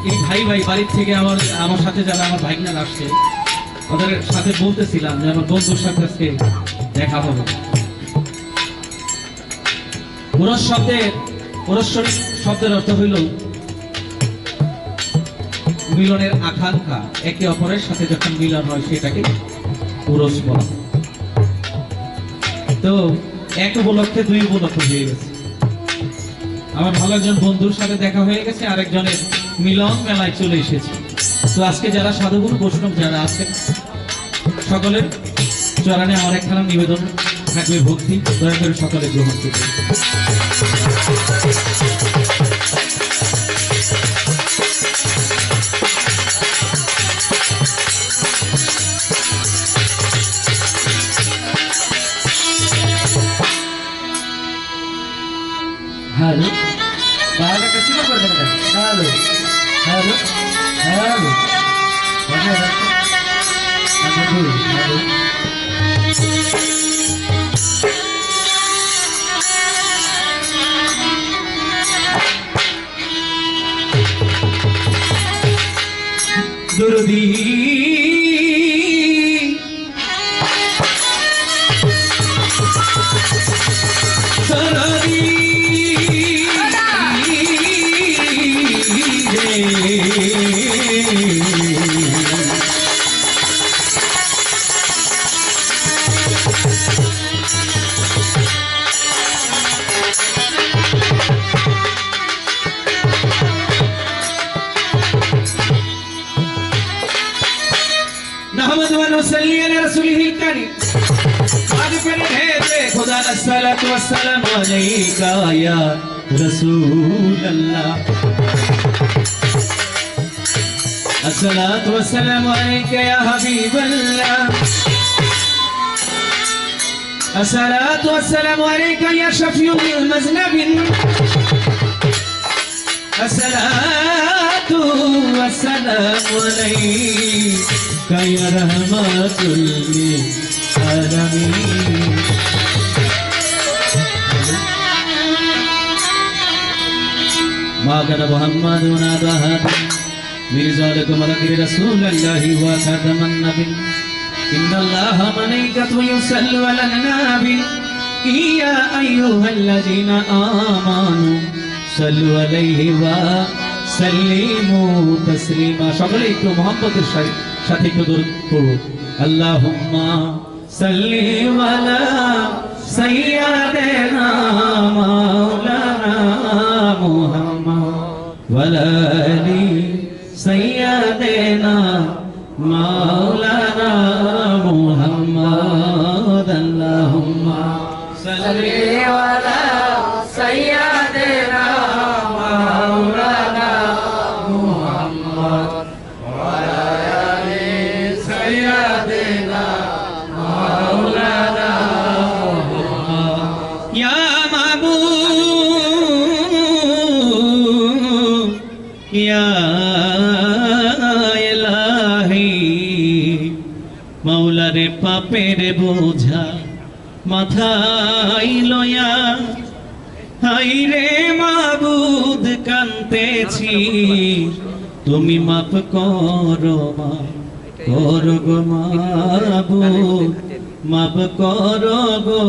এই ভাই ভাই বাড়ির থেকে আমার সাথে যারা আমার ভাইগনারা আসছে ওদের সাথে বলতেছিলাম যে আমার বন্ধুর সাথে আজকে দেখা হবে। উরস শব্দের অর্থ হইল মিলনের আকাঙ্ক্ষা, একে অপরের সাথে যখন মিলন হয় সেটাকে উরস বলা। তো এক উপলক্ষে দুই উপলক্ষ হয়ে গেছে। আমার ভালো একজন বন্ধুর সাথে দেখা হয়ে গেছে, আরেকজনের মিলন মেলায় চলে এসেছে। তো আজকে যারা সাধুগুরু বৈষ্ণব যারা আছে সকলের চরণে আমার একখানা নিবেদন থাকবে ভক্তি, দয়া করে সকলে গ্রহণ করবে। হ্যালো বাবা কাছে কি করে দেবেন? হ্যালো হ্যালো হ্যালো হ্যালো দুরুদি সরদি نحمد ونصلي على رسوله الكريم صادق الهدى خدا الصلاة والسلام عليك يا رسول الله الصلاة والسلام عليك يا حبيب الله الصلاة والسلام عليك يا شفيع المذنبين الصلاة والسلام عليك يا رحمة للعالمين ما كان محمد أبا أحد من رجالكم ولكن رسول الله وخاتم النبي إن الله وملائكته يصلون على النبي يا أيها الذين آمنوا صلوا عليه وسلموا تسليما সকলে একটু মুহাম্মদের সাথে একটু দরুদ পড়ুন। আল্লাহুম্মা সাল্লি আলা সাইয়্যিদিনা মাওলানা মুহাম্মদ ওয়া আলা আলি সাইয়্যিদিনা মাওলানা মুহাম্মদ আল্লাহুম্মা সাল্লি আলা সাইয়্যিদিনা মাওলানা মুহাম্মদ ওয়া আলা আলি সাইয়্যিদিনা মাওলানা মুহাম্মদ ইয়া মাবুদ ইয়া ইলাহি মাওলারে পাপের বোঝা মাথায় লয়া হাইরে মাবুদ কান্তেছি তুমি মাফ করো গো মাবুদ মাফ করো গো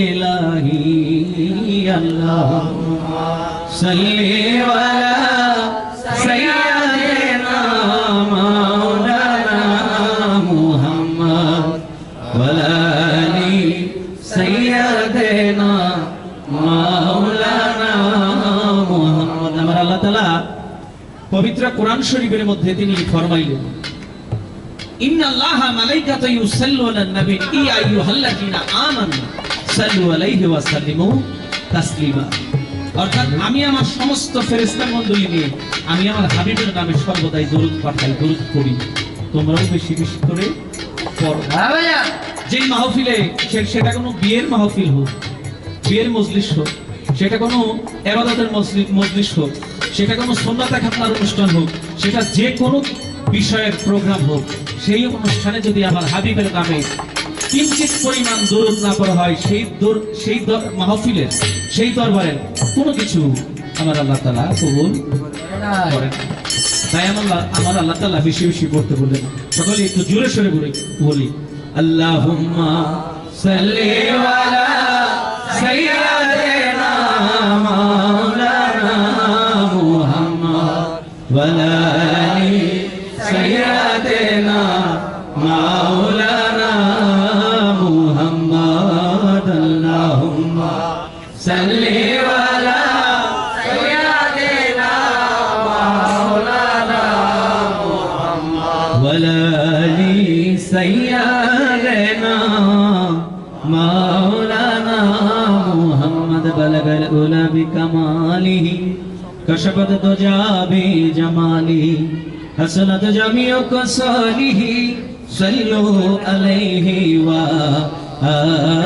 ইলাহি আল্লাহুম্মা সাল্লি আলা সাইয়্যিদিনা মাওলানা মুহাম্মদ ওয়া আলা আলি সাইয়্যিদিনা মাওলানা মুহাম্মদ। আমার আল্লাহ তাআলা পবিত্র কোরআন শরীফের মধ্যে তিনি ফরমাইলেন ইন্নাল্লাহা মালাইকাতাহু ইউসাল্লুনা আলান নবী ইয়া আইয়ুহাল্লাযীনা আমানু সাল্লু আলাইহি ওয়া সাল্লিমু তাসলিমা। অর্থাৎ আমি আমার সমস্ত ফেরেশতা মণ্ডলী নিয়ে আমি আমার হাবিবের নামে সর্বদাই দরুদ পাঠাই, দরুদ পড়ি, তোমরাও বেশি বেশি করে পড়ো। হ্যাঁ ভাইয়া, যেই মাহফিলে সেটা কোনো বিয়ের মাহফিল হোক, বিয়ের মজলিস হোক, সেটা কোনো ইবাদতের মজলিস হোক, সেটা কোনো সুন্নাত খাতনার অনুষ্ঠান হোক, সেটা যে কোনো বিষয়ের প্রোগ্রাম হোক, সেই অনুষ্ঠানে যদি আমার হাবিবের নামে কিঞ্চিত পরিমাণ দরুদ না পড়া হয়, সেই মাহফিলের সেই দরবারের কোনো কিছু আমার আল্লাহ তাআলা কবুল করেন না। তাই আমার আল্লাহ তাআলা বেশি বেশি পড়তে বললেন। সকলে একটু জোরে সরে বলি আল্লাহুম্মা সাল্লি আলা সাইয়্যিদিনা মাওলানা মুহাম্মদ ওয়া আলা আলি সাইয়্যিদিনা মাওলানা মুহাম্মদ আল্লাহুম্মা সাল্লি আলা সাইয়্যিদিনা মাওলানা মুহাম্মদ ওয়া আলা আলি সাইয়্যিদিনা مولانا محمد بلغ الأولى بكماله كشفت الدجى بجماله حسنت جميع خصاله صلوا عليه وآله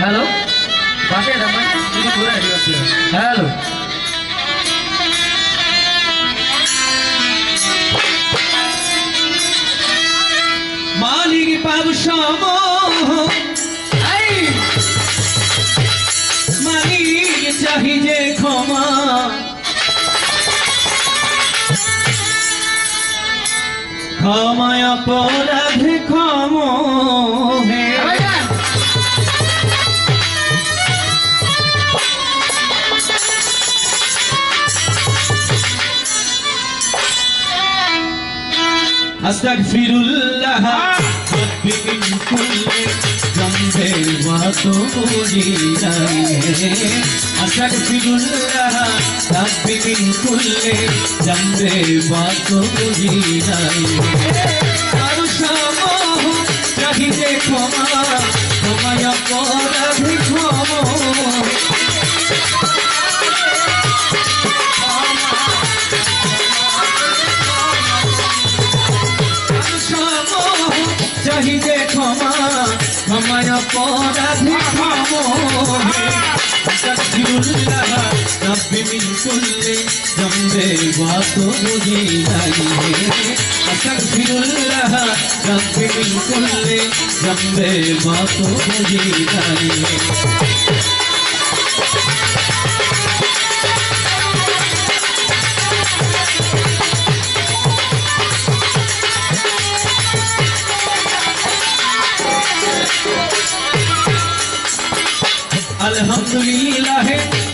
হ্যালো বাসায় যাবেন যদি ঘুরে আসি হ্যালো মালিক পাবসাম মালিক চাহি যে ক্ষমা ক্ষমায় অপরাধ ক্ষম হে أستغفرullah ربي من كل ذنب وأتوب إليه أستغفرullah ربي من كل ذنب وأتوب إليه أرشمه চাহিদে ক্ষমা ক্ষমায় অপরাধ ক্ষমা চাহিদে ক্ষমা ক্ষমায় অপরাধ ক্ষমা আস্তাগফিরুল্লাহ রাব্বি মিন কুল্লি যামবে ওয়া আতুবু ইলাইহি আস্তাগফিরুল্লাহ রাব্বি মিন কুল্লি যামবে ওয়া আতুবু ইলাইহি अल्हम्दुलिल्लाह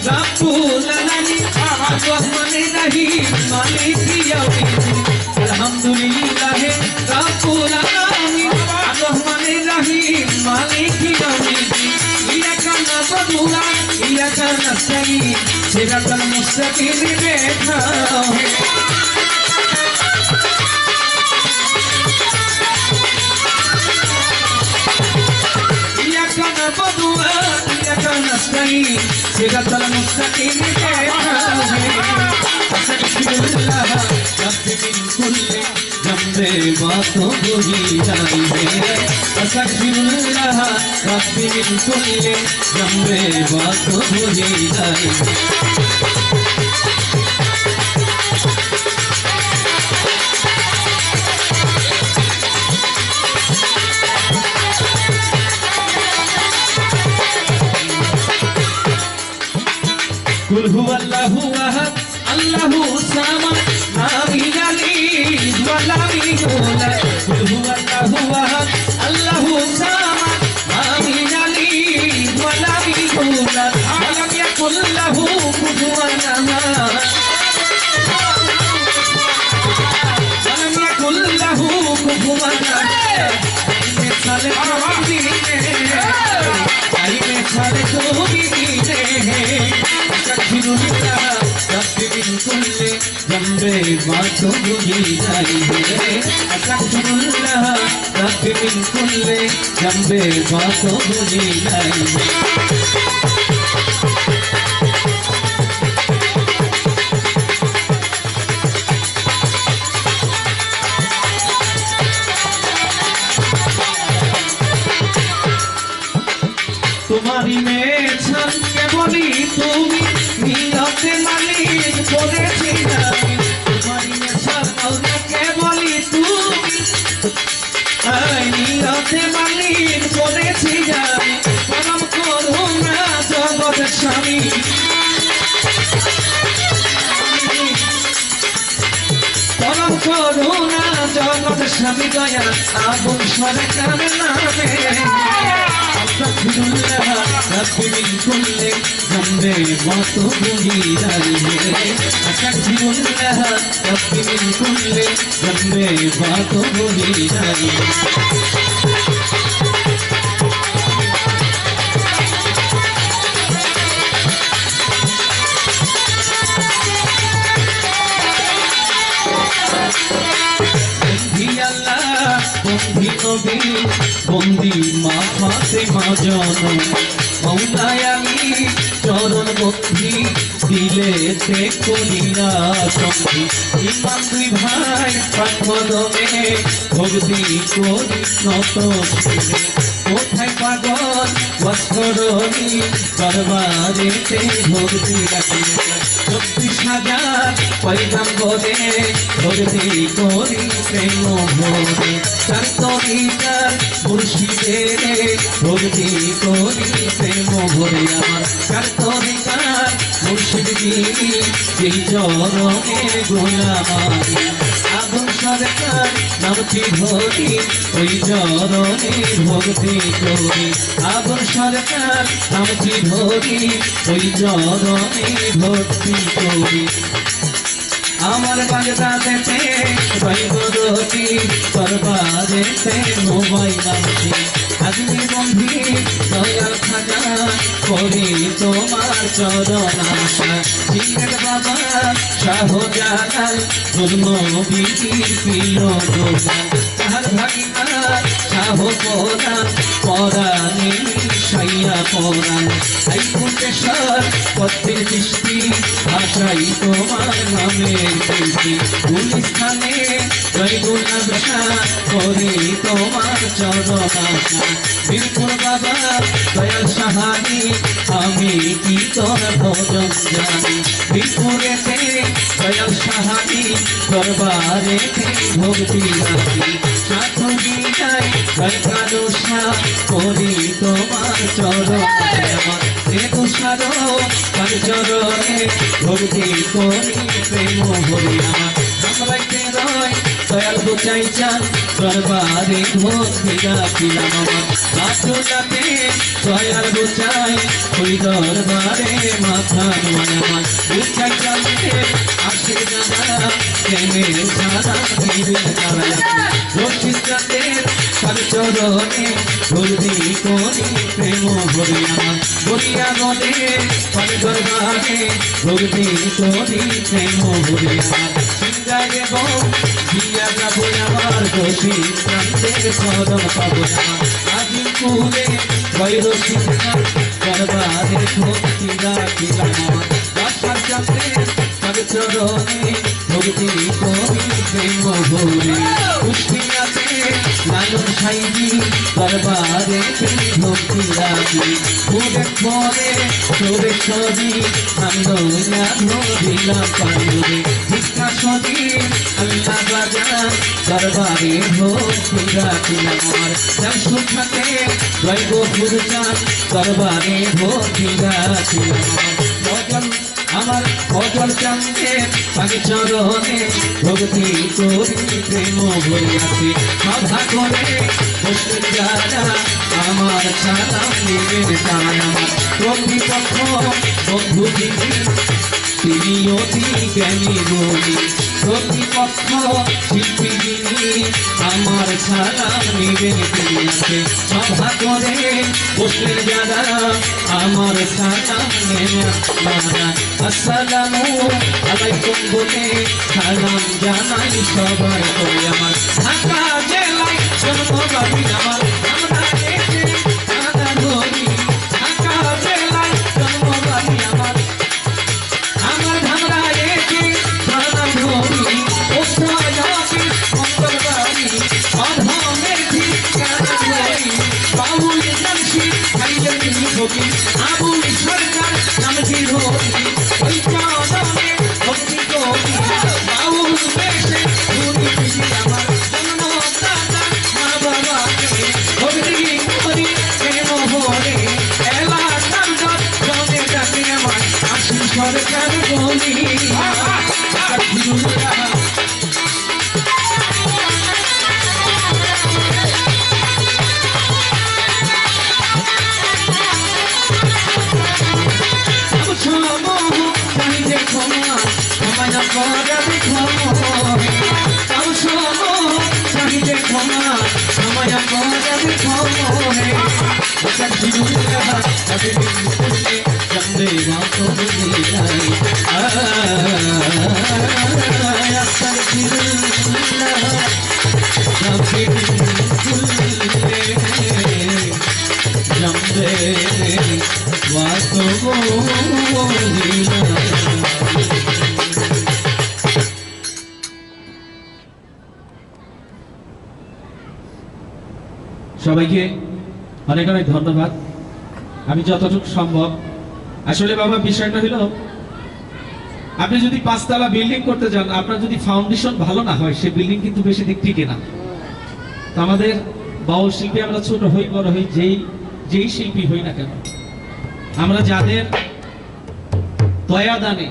रब्बुल आलामीन अर्रहमानिर रहीम मालिकि यौमिद्दीन अल्हम्दुलिल्लाह रब्बुल आलामीन अर्रहमानिर रहीम मालिकि यौमिद्दीन इय्याका नअबुदु व इय्याका नस्ताईन सिराताल मुस्ताकीम देखा है इय्याका नअबुदु व نستعين صراط المستقيم أستغفرullah ربي من كل ذنب وأتوب إليه أستغفرullah ربي من كل ذنب وأتوب إليه قل هو الله أحد الله الصمد لم يلد ولم يولد قل هو الله أحد الله الصمد لم يلد ولم يولد ولم يكن له كفوا أحد ولم يكن له كفوا أحد أستغفرullah ربي من كل ذنب وأتوب إليه أستغفرullah ربي من كل ذنب وأتوب إليه तुम्हारी में छन के बोली তুমি নীরবে মালিক বলেছি না বলি তুমি নীরতে মালিক বলেছি জানি পরম করুণা জগৎ স্বামী পরম করুণা জগৎ স্বামী দয়া আগুন সরকার নামে আস্তাগফিরুল্লাহ রাব্বি মিন কুল্লি যামবি ওয়া তুবু ইলাইহি আস্তাগফিরুল্লাহ রাব্বি মিন কুল্লি যামবি ওয়া তুবু ইলাইহি বন্দি নবী বন্দি মা ফাতেমা জনম মৌলায় আমি চরণ বন্দি দিলেতে করিয়া সন্ধি ইমান দুই ভাই পাঠদমে ভক্তি করি নত ছিলে কোথায় পাগল বস্করণী দরবারেতে ভক্তি রাখিলে 24,000 পয়গাম্বরে ভক্তি করি প্রেম ভরে চার তরিকার মুর্শিদের ভক্তি করি প্রেম ভরে আমার চার তরিকার মুর্শিদ যেই চরণে গোলামারি আগুন সরকার নামটি ধরি ওই চরণে ভক্তি করি আগুন সরকার নামটি ধরি ওই চরণে ভক্তি করি আমার বাগদাদেতে বৈবদতি দরবারেতে মোবাইল আছে আজমি বন্ধি দয়াল খাজা করি তোমার চরণ আশা সিংহের বাবা শাহজালাল জন্ম বিধির প্রিয় দোকান তাহার ভাগিনা শাহ পরাণ পরাণে সাইয়া পরাণ এই কুটেশ্বর পথের দৃষ্টি ভাষাই তোমার নামের কীর্তি গুলিস্থানে জয় গুণাবসা করি তোমার চরণ আশা বীরপুর বাবা দয়াল সাহানি আমি কি তোর ভজন জানি বীরপুরেতে দয়াল সাহানি দরবারেতে ভক্তি রাখি সাধু গীতায় জয় কাদুষা করি তোমার চরণ আমার তুষারো তার চরণে ভক্তি করি প্রেম হরি আমার আমরাইতে রয় দয়াল বুচাই চান দরবারে ভক্তি রাখিলাম আমার রাতুলাতে দয়াল বুচাই ওই দরবারে মাথা নোয়ান আমার বুচাই চালতে আসে জানা প্রেমের সারা দিবে তারা রশিদ চাঁদের তার চরণে ভক্তি করি প্রেম হরি আমার বলিয়া গলে তার দরবারে ভক্তি করি প্রেম হরি আমার সিংহারে বউ দিয়া যাব আমার দোষী প্রান্তের চরণ পাব আজিমপুরে বৈর সিংহার দরবারে ভক্তি রাখিলাম আমার বাসার চাপে তার চরণে ভক্তি করি প্রেম হরি কুষ্টিয়াতে লালন সাইজি দরবারে ভক্তি রাখি ফুলের পরে সুরেশ্বরী আন্দোলনা ধরিলাম পাণ্ডবে ভিক্ষা সদী আল্লাহ বাজার দরবারে ভক্তি রাখিলাম আমার সুখাতে জয় গফুর চাঁদ দরবারে ভক্তি রাখিলাম আমার অজল চাঁদের পাখি চরণে ভক্তি করি প্রেম ভরিয়াছে সভা করে বসে যারা আমার ছাড়া নেবেন তার আমার প্রতিপক্ষ বন্ধু দিদি তিনি অতি জ্ঞানী বলি প্রতিপক্ষ শিল্পী যিনি আমার ছাড়া নেবেন তিনি আছে সভা করে বসে যারা আমার ছাড়া নেবেন তারা আসসালামু আলাইকুম বলে সালাম জানাই সবাই করে আমার ঢাকা জেলায় জন্মবাড়ি আমার আমরা এসে দাদা ধরি ঢাকা জেলায় জন্মবাড়ি আমার ধামরা এসে দাদা ধরি ওসরায়াতে মঙ্গলবাড়ি অধমের ঠিকানা ধরি বাউল জামশি খাইলেন ভোগী আবুল সরকার নামটি ধরি ওই চরণে ভক্তি করি বাউল বেশে ধরি ক্ষমা আমায় করে ক্ষমে সজিদুল্লাহ তবে বিন্দুলে জমবে মাতো দিলাই আস্তাগফিরুল্লাহ তবে বিন্দুলে জমবে মাতো দিলাই। সবাইকে অনেক অনেক ধন্যবাদ। আমি যতটুকু সম্ভব, আসলে বাবা বিষয়টা হলো, আপনি যদি 5 তলা বিল্ডিং করতে যান, আপনার যদি ফাউন্ডেশন ভালো না হয়, সে বিল্ডিং কিন্তু বেশি দিন টিকে না। তো আমাদের বাউল শিল্পী, আমরা ছোট হই বড় হই, যেই শিল্পী হই না কেন, আমরা যাদের দয়া দানে,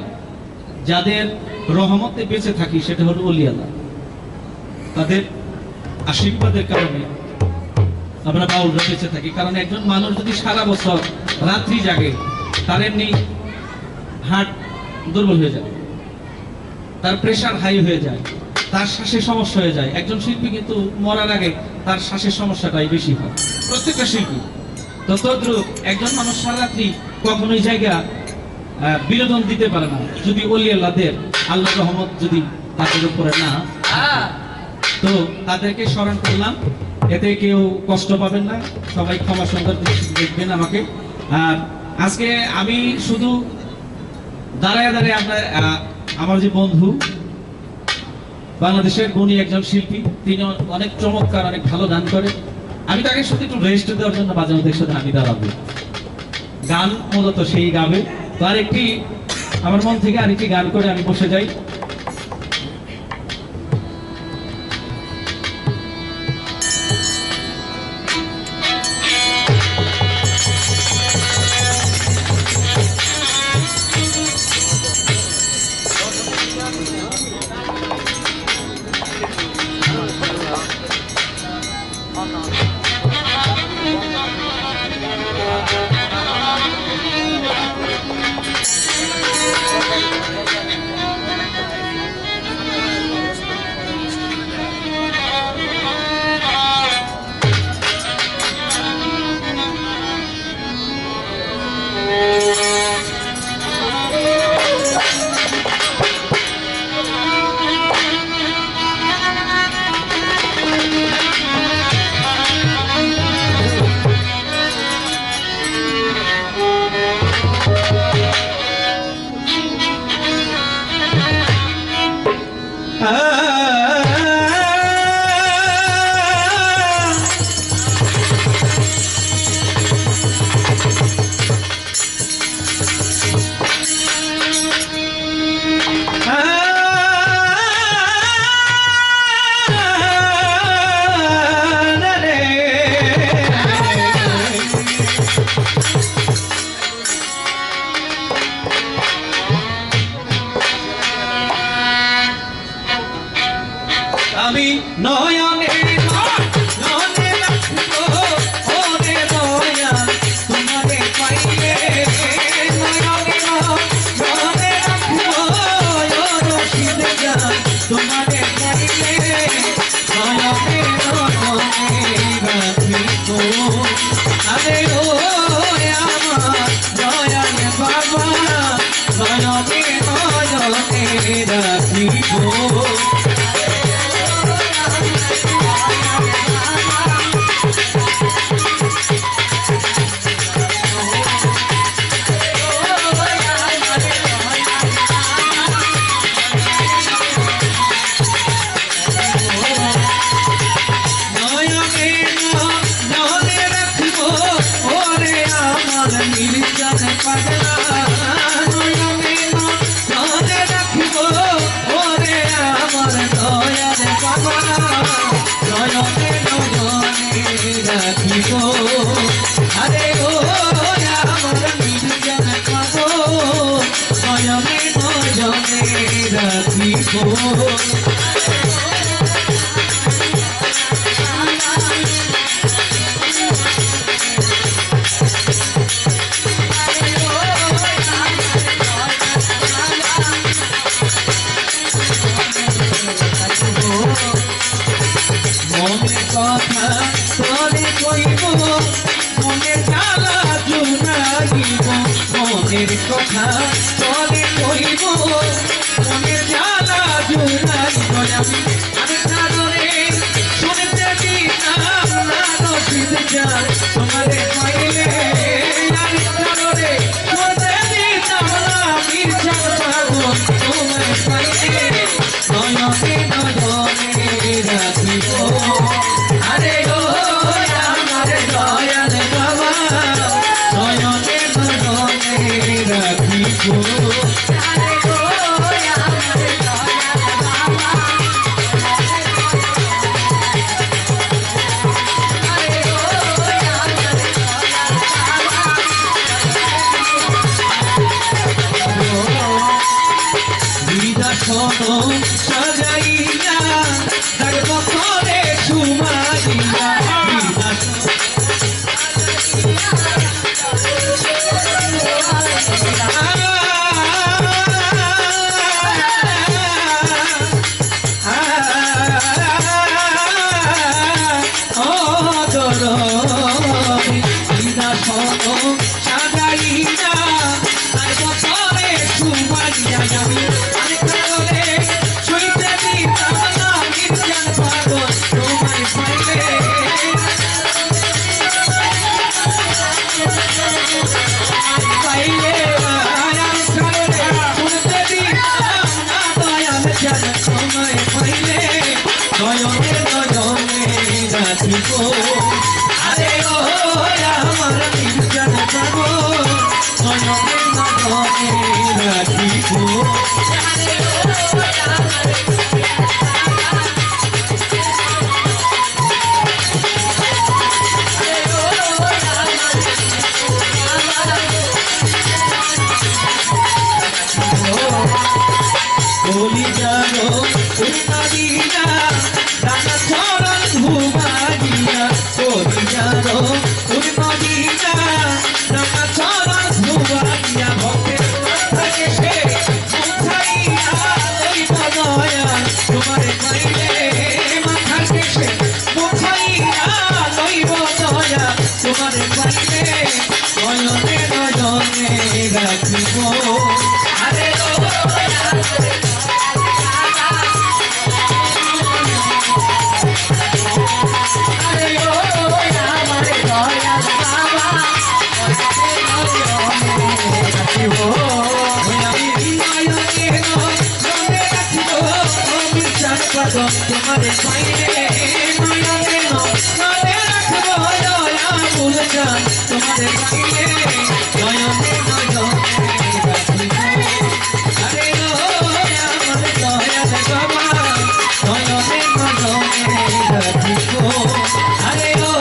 যাদের রহমতে বেঁচে থাকি, সেটা হলো ওলি আল্লাহ। তাদের আশীর্বাদের কারণে আমরা বাউলরা বেঁচে থাকি। কারণ একজন মানুষ যদি সারা বছর রাত্রি জাগে, তার এমনি হার্ট দুর্বল হয়ে যায়, তার প্রেশার হাই হয়ে যায়, তার শ্বাসের সমস্যা হয়ে যায়। একজন শিল্পী কিন্তু মরার আগে তার শ্বাসের সমস্যাটাই বেশি হয়, প্রত্যেকটা শিল্পী। তো তদ্রুপ একজন মানুষ সারা রাত্রি কখনোই জায়গা বিনোদন দিতে পারে না, যদি ওলি আল্লাহদের আল্লাহ রহমত যদি তাদের উপরে না, তো তাদেরকে স্মরণ করলাম। এতে কেউ কষ্ট পাবেন না, সবাই ক্ষমা সুন্দর দৃষ্টিতে দেখবেন আমাকে। আর আজকে আমি শুধু দাঁড়ায় আমার যে বন্ধু, বাংলাদেশের গুণী একজন শিল্পী, তিনি অনেক চমৎকার, অনেক ভালো গান করে। আমি তাকে শুধু একটু রেস্ট দেওয়ার জন্য বাজানোদের সাথে আমি দাঁড়াবো। গান মূলত সেই গাবে। তো আমার মন থেকে আরেকটি গান করে আমি বসে যাই। আমি নয়নে নয়নে রাখবো ওরে দয়া তোমারে পাইলে, নয়নে নয়নে রাখবো ও রশিদ জান তোমারে পাইলে, নয়নে নয়নে রাখবো আরে ও আমার দয়াল বাবা, নয়নে নয়নে রাখবো। আরে ও আমার নির্জন পাবো, নয়নে নয়নে রাখিব। মনের কথা তোরে কইব, মনের জ্বালা জুড়াইব, মনের কথা তোরে কইব, মনের জ্বালা জুড়াইব। আমি কারণে শুনতে দিতাম না রশিদ জান তোমারে পাইলে, আমি কারণে শুনতে দিতাম না মির্জার পাগল তোমারে পাইলে। নয়নে নয়নে রাখিব, আরে ও আমার দয়াল বাবা, নয়নে নয়নে রাখিব, আরে ও আমার দয়াল বাবা, আরে ও আমার দয়াল বাবা। বিদাসনো সাজাইয়া থাকব করে সুমাইয়া, বিদাসনো সাজাইয়া থাকব করে সুমাইয়া, আমি কারণে শুইতে দিতাম না মির্জার পাগল তোমায় পাইলে, পাইলে আমি কারণে শুনতে দিতাম না দয়াল জান তোমায় পাইলে। নয়নে নয়নে রাখিব, আরে ও আমার মির্জার পাগল, নয়নে নয়নে রাখিব, আরে ও বলি যাবো উন্নদিনা রানা চরণ ঘুমাইয়া, বলি যাবো উন্নদিনা রানা চরণ ঘুমাইয়া, ভক্তের থাকে সে মুখাইয়া লইব দয়াল তোমারে পাইলে, মাথাকে সে মুখাইয়া লইব দয়াল তোমারে পাইলে। নয়নে নয়নে রাখিব, আরে ও আরে ও আমার দয়াল বাবা, রাখিব, আমি নয়নে নয়নে রাখিব, মির্জার পাগল তোমারে পাইলে। নয়নে নয়নে রাখিব দয়াল জান তোমারে পাইলে, নয়নে নয়নে রাখিব, আরে ও আমার দয়াল বাবা, নয়নে নয়নে রাখিব, আরে ও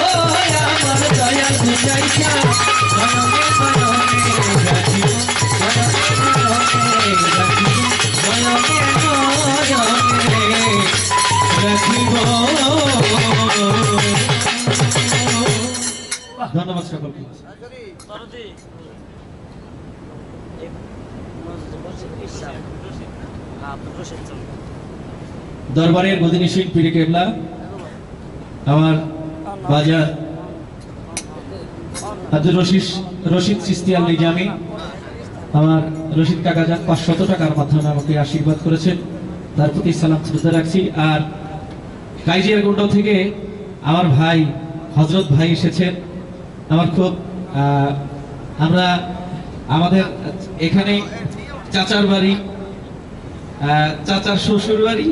আমার দয়াল বুঝাইছা, নয়নে নয়নে রাখিব, নয়নে নয়নে রাখিব, নয়নে নয়নে রাখিব। ধন্যবাদ সকলকে। দরবারের গদিনী শিল্পী কেবলা আমার বাজার আব্দুর রশিদ চিশতি আল নিজামী, আমার রশিদ কাকা যান 500 টাকার মাধ্যমে আমাকে আশীর্বাদ করেছেন, তার প্রতি সালাম শ্রদ্ধা রাখছি। আর কাইজিয়ারগুন্ড থেকে আমার ভাই হযরত ভাই এসেছেন, আমার খুব আমরা আমাদের এখানে চাচার বাড়ি, চাচার শ্বশুর বাড়ি,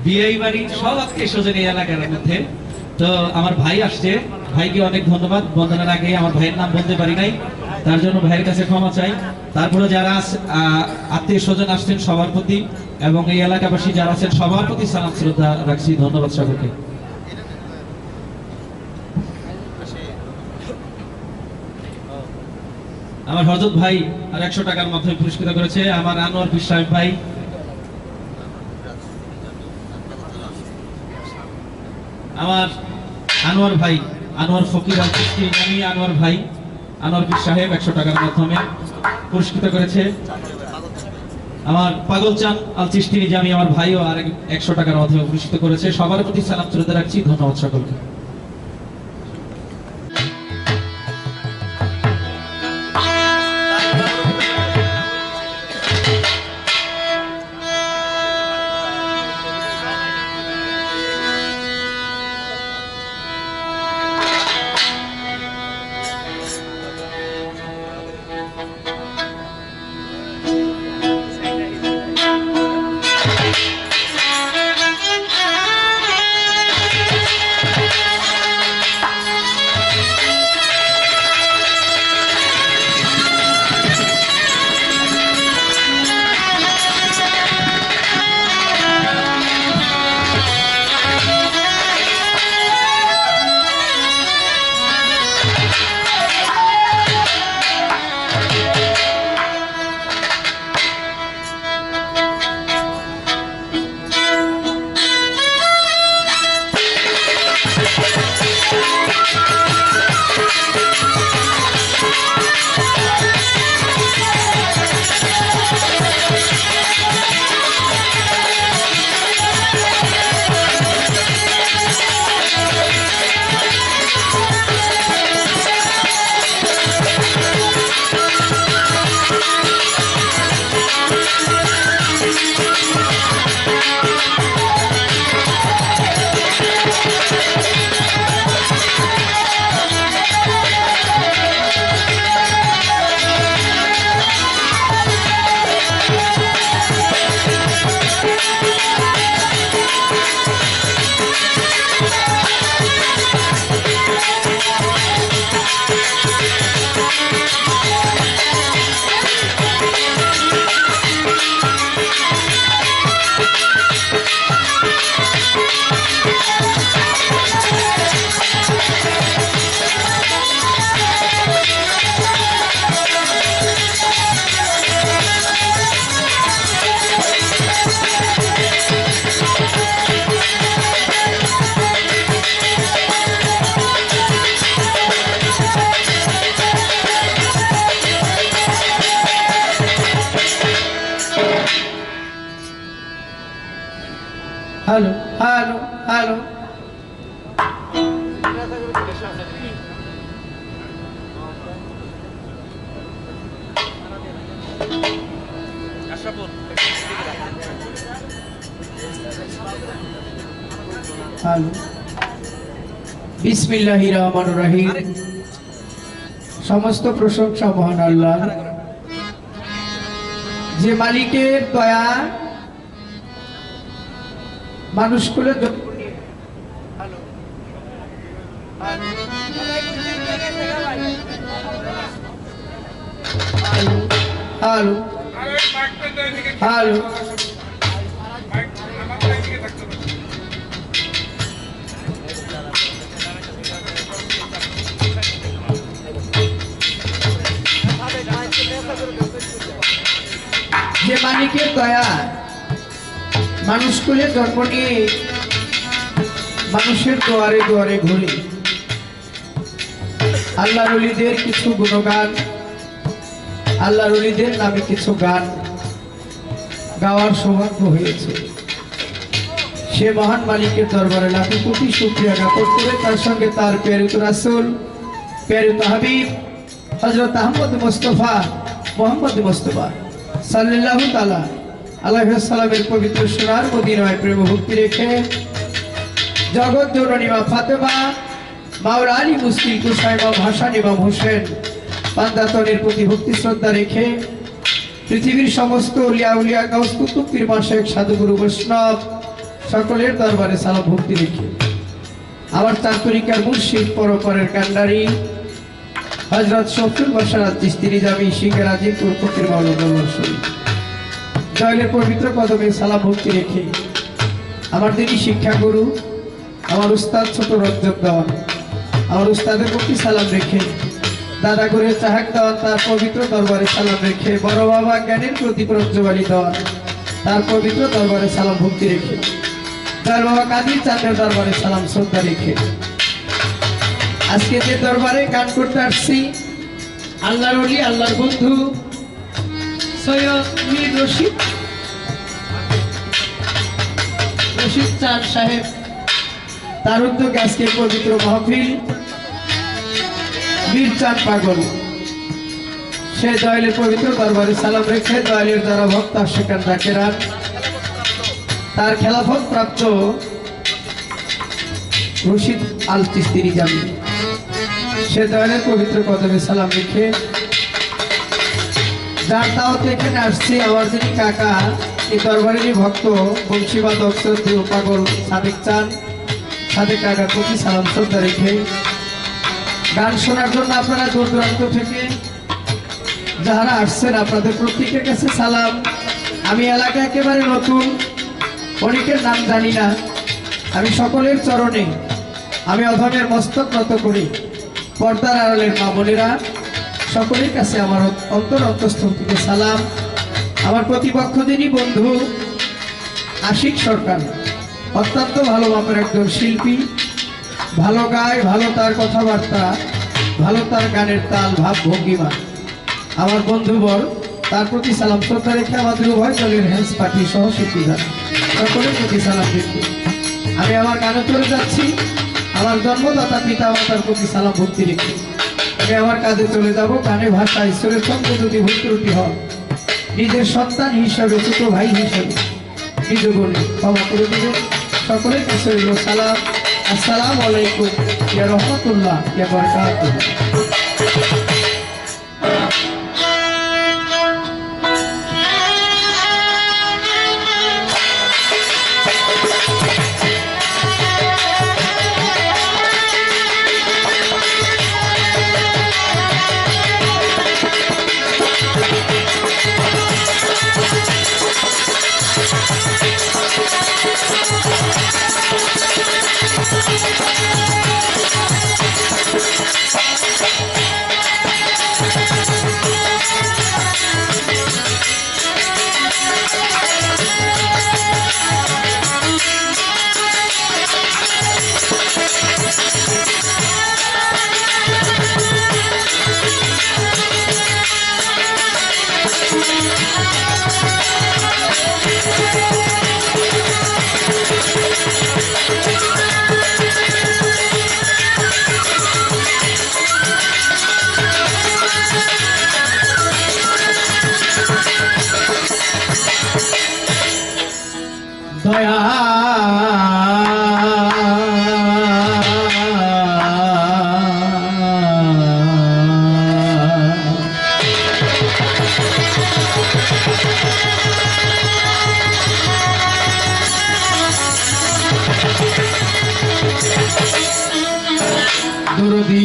বিয়ে বাড়ি সব আত্মীয় স্বজন এই এলাকার মধ্যে। তো আমার ভাই আসছে, ভাইকে অনেক ধন্যবাদ। বন্ধনের আগে আমার ভাইয়ের নাম বলতে পারি নাই, তার জন্য ভাইয়ের কাছে ক্ষমা চাই। তারপরে যারা আত্মীয় স্বজন আসছেন সবার প্রতি এবং এই এলাকাবাসী যারা আছেন সবার প্রতি সালাম শ্রদ্ধা রাখছি। ধন্যবাদ সকলকে। আমার হযরত ভাই আর 100 টাকার মাধ্যমে পুরস্কৃত করেছে আমার আনোয়ার পীর সাহেব ভাই। আমার আনোয়ার ভাই, আনোয়ার ফকির আল চিশতি নামি আনোয়ার ভাই, আনোয়ার পীর সাহেব 100 টাকার মাধ্যমে পুরস্কৃত করেছে। আমার পাগল চান আল চিশতি নিজামী আমার ভাইও আর 100 টাকার মাধ্যমে ভূষিত করেছে। সবার প্রতি সালাম তুলে রাখছি। ধন্যবাদ সকলকে। হ্যালো হ্যালো হ্যালো হ্যালো বিসমিল্লাহির রহমানির রহিম। সমস্ত প্রশংসা মহান আল্লাহ, যে মালিকের দয়া মানুষগুলো হ্যালো হ্যালো যে মালিকের দয়া মানুষগুলো জন্ম নিয়ে মানুষের দুয়ারে দুয়ারে ঘুরে আল্লাহর ওলিদের কিছু গুণগান, আল্লাহর ওলিদের নামে কিছু গান গাওয়ার সৌভাগ্য হয়েছে। সে মহান মালিকের দরবারে লাখো কোটি শুকরিয়া জ্ঞাপন করে তার সঙ্গে তার প্রেরিত রাসূল প্রেরিত হাবিব হযরত আহমদ মুস্তাফা মোহাম্মদ মুস্তাফা সাল্লাল্লাহু তাআলা আলাইহি সাল্লামের পবিত্র সোনার মদিনায় প্রেম ভক্তি রেখে জগৎ জননী মা ফাতেমা, মাওলা আলী মুশকিল কুশা ইমাম হাসান ইমাম হোসেন পান্দাতনের প্রতি ভক্তি শ্রদ্ধা রেখে পৃথিবীর সমস্ত উলিয়া উলিয়া গাউস কুতুব পীর মাশায়েখ সাধুগুরু বৈষ্ণব সকলের দরবারে সালাম ভক্তি রেখে আমার চার তরিকার মুর্শিদ পরপরের কান্ডারি হযরত শফিউল বাশার আল চিশতি নিজামী সিংহের আজিমপুর ফকির মাওলানা শরীফ জয়ের পবিত্র কদমে সালাম ভক্তি রেখে আমার দিনী শিক্ষাগুরু আমার উস্তাদ ছোট রঞ্জন দেওয়ান আমার উস্তাদের প্রতি সালাম রেখে দাদা করে চাহাক দেওয়ান তার পবিত্র দরবারে সালাম রেখে বড় বাবা জ্ঞানের প্রতি প্রজ্জ্বলী দেওয়ান তার পবিত্র দরবারে সালাম ভক্তি রেখে তার বাবা কাদির চাঁদের দরবারে সালাম শ্রদ্ধা রেখে আজকে যে দরবারে গান করতে আসছি আল্লাহর ওলি আল্লাহর বন্ধু সৈয়দ মীর রশিদ রশিদ চাঁদ সাহেব, তার উদ্যোগে আজকে পবিত্র মাহফিল। বীর চাঁদ পাগল সে দয়ালের পবিত্র দরবারে সালাম রেখে দয়ালের যারা ভক্ত সেখান জাকেরান তার খেলাফত প্রাপ্ত রশিদ আল চিস্তিরি জামি সে দয়ালের পবিত্র কদমে সালাম রেখে যার দাওয়াতে এখানে আসছি আমার যিনি কাকা এই দরবারেরই ভক্ত বংশীবাদক শ্রদ্ধেয় পাগল সাদেক চাঁদ, সাদেক কাকার প্রতি সালাম শ্রদ্ধা রেখে গান শোনার জন্য আপনারা দূর দূরান্ত থেকে যারা আসছেন আপনাদের প্রত্যেকের কাছে সালাম। আমি এলাকা একেবারে নতুন, অনেকের নাম জানি না। আমি সকলের চরণে আমি অধমের মস্তক নত করি। পর্দার আড়ালের মা বোনেরা সকলের কাছে আমার অন্তঃস্থল থেকে সালাম। আমার প্রতিপক্ষ দিনই বন্ধু আশিক সরকার, অত্যন্ত ভালো মাপের একজন শিল্পী, ভালো গায়, ভালো তার কথাবার্তা, ভালো তার গানের তাল ভাব ভঙ্গিমা। আমার বন্ধুবর তার প্রতি সালাম শ্রদ্ধা রেখে আমাদের উভয় দলের হ্যান্স পার্টি সহ শিল্পীরা সকলের প্রতি সালাম রেখে আমি আমার গানে চলে যাচ্ছি। আমার জন্মদাতা পিতা মাতার প্রতি সালাম ভক্তি রেখে আমি আমার কাজে চলে যাব। গানে ভাষা ঈশ্বরের সঙ্গে যদি ভুল ত্রুটি হয় নিজের সন্তান হিসাবে, ছোট ভাই হিসাবে নিজ গুণে ক্ষমা করে দেবেন। সকলের কাছে রইল সালাম। আসসালামু আলাইকুম ইয়া রাহমাতুল্লাহ ইয়া বারাকাতুহু। দয়া দরদি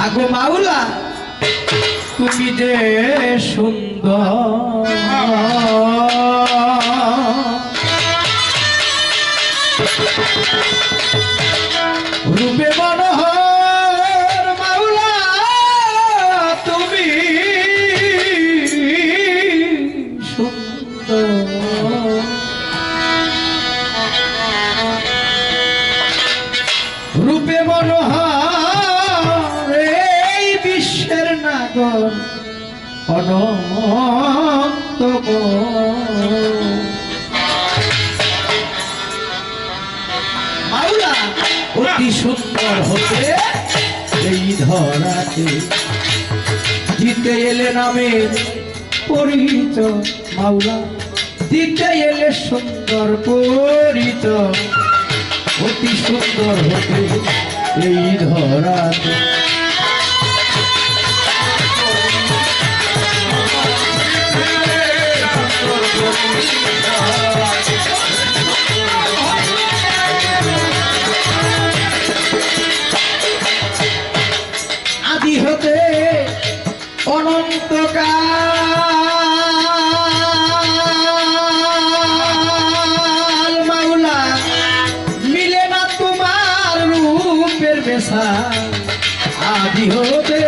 আগো মাওলা তুমি যে সুন্দর রূপে মনোহর মাওলা তুমি সুন্দর রূপে মনোহর এই বিশ্বের নাগর অনন্ত মাওলা সুন্দর হতে এই ধরাতে দিতে এলে নামের পরিচয় মাওলা, দিতে এলে সুন্দর পরিচয়, অতি সুন্দর হতে এই ধরাতে। আদি হতে অনন্তকাল মাওলা, মিলে না তোমার রূপের বেশা। আদি হতে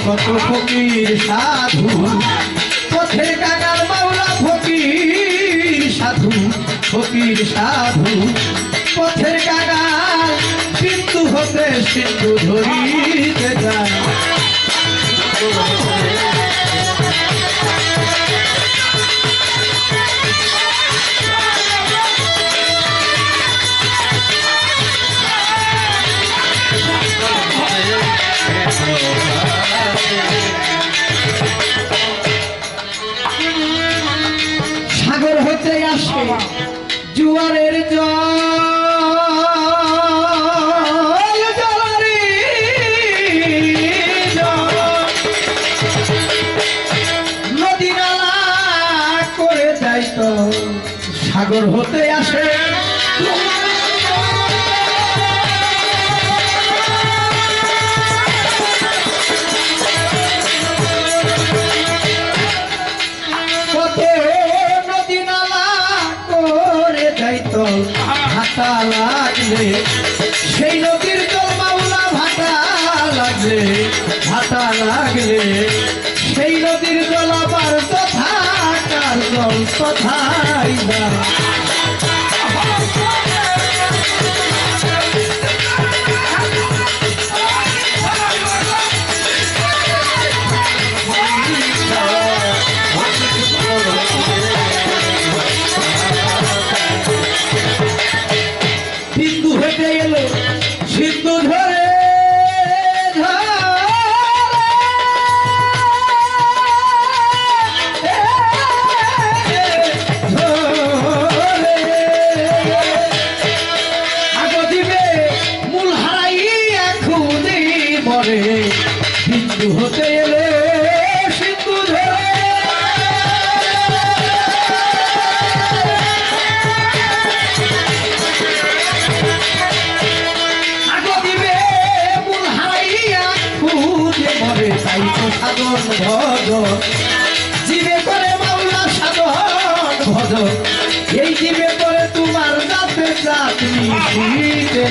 কত ফকির সাধু পথের কাঙাল মাওলা, ফকির সাধু, ফকির সাধু পথের কাঙাল, কিন্তু হতে সিন্ধু ধরিতে যায়। সাগর হতে আসে জোয়ারের জল, জলারে নদী নালা করে যাই তো। সাগর হতে আসে ভাটা লাগলে, সেই নদীর জল মাওলা ভাটা লাগলে, ভাটা লাগলে সেই নদীর জল আবার তথাকার জল তথাই যায়। সিন্ধু হেঁটে এলো সিন্ধু ধরে আগো দিবে মূল হারাইয়া খুঁজে মরে। সিন্ধু হতে এলে সিন্ধু ধরে তাই তো সাধন ভজ, জীবে করে মাওলা সাধন ভজ, এই জীবে করে তোমার যাতে চাকরি দিতে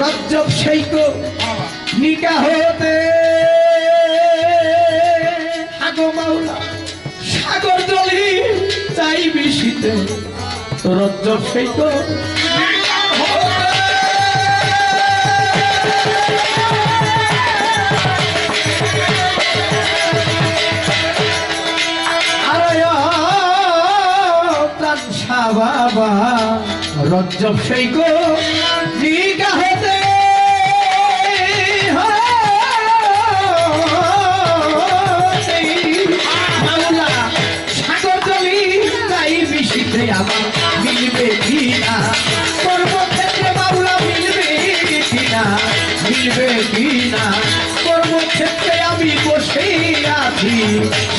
রজ্জব সেইক নিকা হতে আগো মাওলা, সাগর জলি চাই বিশিতে। রজ্জব সেইক বাবা, রজ্জব সেইক নিকা হতে মাওলা, সাগর জলি তাই বিশিতে আমার মিলবে কিনা, কর্মক্ষেত্রে মাওলা মিলবে কিনা, মিলবে কিনা, কর্মক্ষেত্রে আমি বসে আছি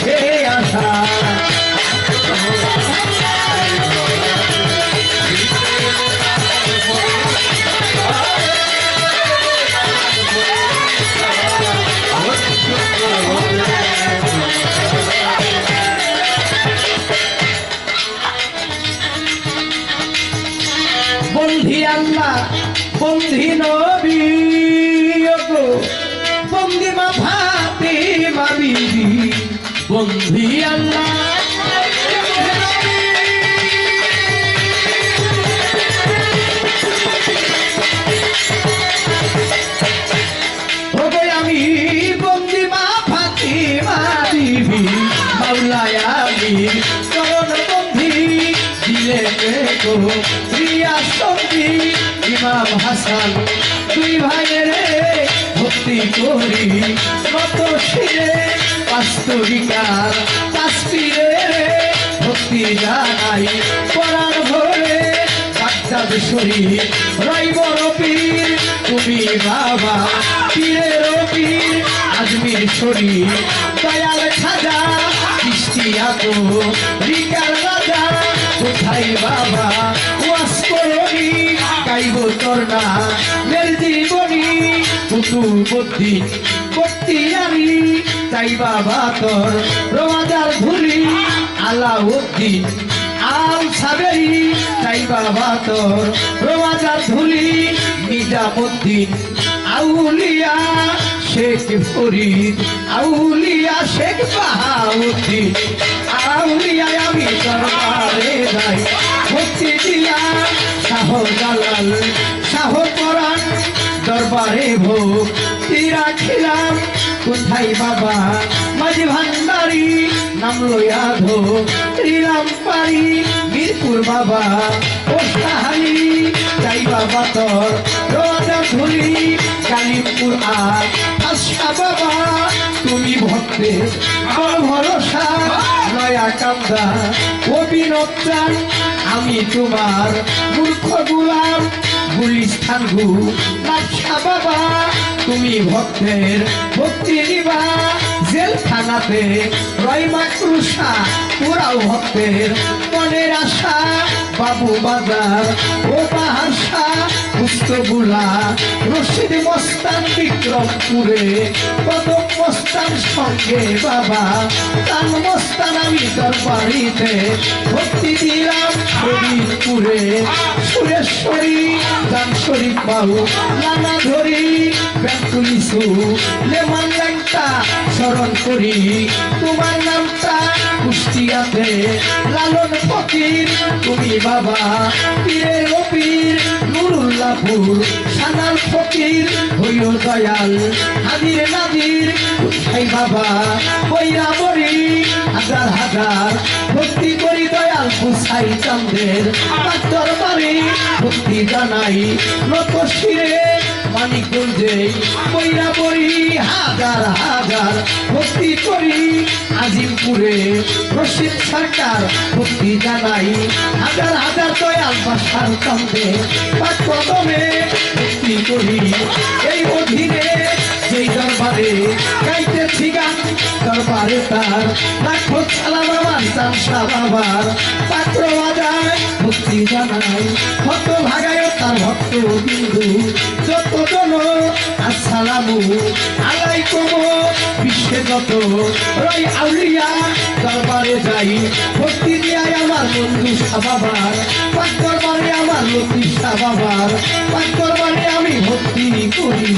সে আশা। বন্ধি আল্লাহ বন্ধি নবী গো বন্দি মা ফাতেমা বিবি বন্ধি আল্লাহ ওগো আমি বন্দি মা ফাতেমা বিবি মাওলায় আমি চরণ বন্ধি দিলে গো প্রিয়া সঙ্গী ইমাম হাসান দুই ভাইয়ের ভক্তি করি কত শিরে বাস্তবিকার কাশ্মীরে ভক্তি জানাই পরাণ ভরে বাগদাদ শরীফ রইব পীর তুমি বাবা পীরের পীর আজমির শরীফ দয়াল খাজা কৃষ্টিয়াত রিকার রাজা কোথায় বাবা ওয়াস করবি গাইব তোর না মের জীবনী কুতুবুদ্দিন বক্তিয়ারি তাই বাবা তোর রোজার ধুলি আলাউদ্দিন আল সাবেরি তাই বাবা তোর রোজার ধুলি নিজামুদ্দিন আউলিয়া শেখ ফরিদ আউলিয়া শেখ বাহাউদ্দিন আউলিয়া আমি দরবারে যাই ভক্তি দিয়া শাহ জালাল শাহ পরাণ দরবারে ভোগ রাখিলাম কোথায় বাবা মাঝি ভান্ডারি নাম লইয়া ধো শ্রীরাম পারি মিরপুর বাবা ও সাহানি যাই বাবা তোর রোজা ধুলি কালিমপুর আর আশা বাবা তুমি ভক্তের বড় ভরসা নয়া কান্দা অবিনতান আমি তোমার মূর্খ গুলাম গুলিস্থান গু লাচ্ছা বাবা তুমি ভক্তের ভক্তি নিবা জেলখানাতে রয় মাকরুষা পুরাও ভক্তের মনের আশা বাবু বাজার ও বাহাসা পুস্তগুলা রশিদ মস্তান বিক্রমপুরে কদম মস্তান সঙ্গে বাবা তান মস্তান আমি দরবারিতে ভক্তি দিলাম ফরিদপুরে সুরেশ্বরী গান শরীফ বাবু নানা ধরি ব্যাকুলিসু লেমান ল্যাংটা স্মরণ করি তোমার নামটা কুষ্টিয়াতে লালন ফকির তুমি বাবা পীরের পীর নুরুল্লাহপুর সানাল ফকির হইও দয়াল হাজির নাজির কোথায় বাবা বইরা বরি হাজার হাজার ভক্তি করি দয়াল পুসাই চান্দের পাত্তর বাড়ি ভক্তি জানাই নত শিরে মানিকগঞ্জে বইরা বরি হাজার হাজার ভক্তি করি আজিমপুরে রশিদ সরকার ভক্তি জানাই হাজার হাজার দয়াল বাসার কান্দে পাত্রদমে ভক্তি করি এই অধীনে যেই দরবারে গাইতেছি গান দরবারে তার লাখো সালাম আমার চামসা বাবার পাত্র বাজায় ভক্তি জানাই ভক্ত ভাগায় তার ভক্ত বিন্দু যত জন আসসালামু আলাইকুম বিশ্বে যত রই আউলিয়া দরবারে যাই ভক্তি দিয়ে আমার বন্ধু সাবাবার পাক দরবারে আমার লক্ষ্মী সাবাবার পাক দরবারে আমি ভক্তি করি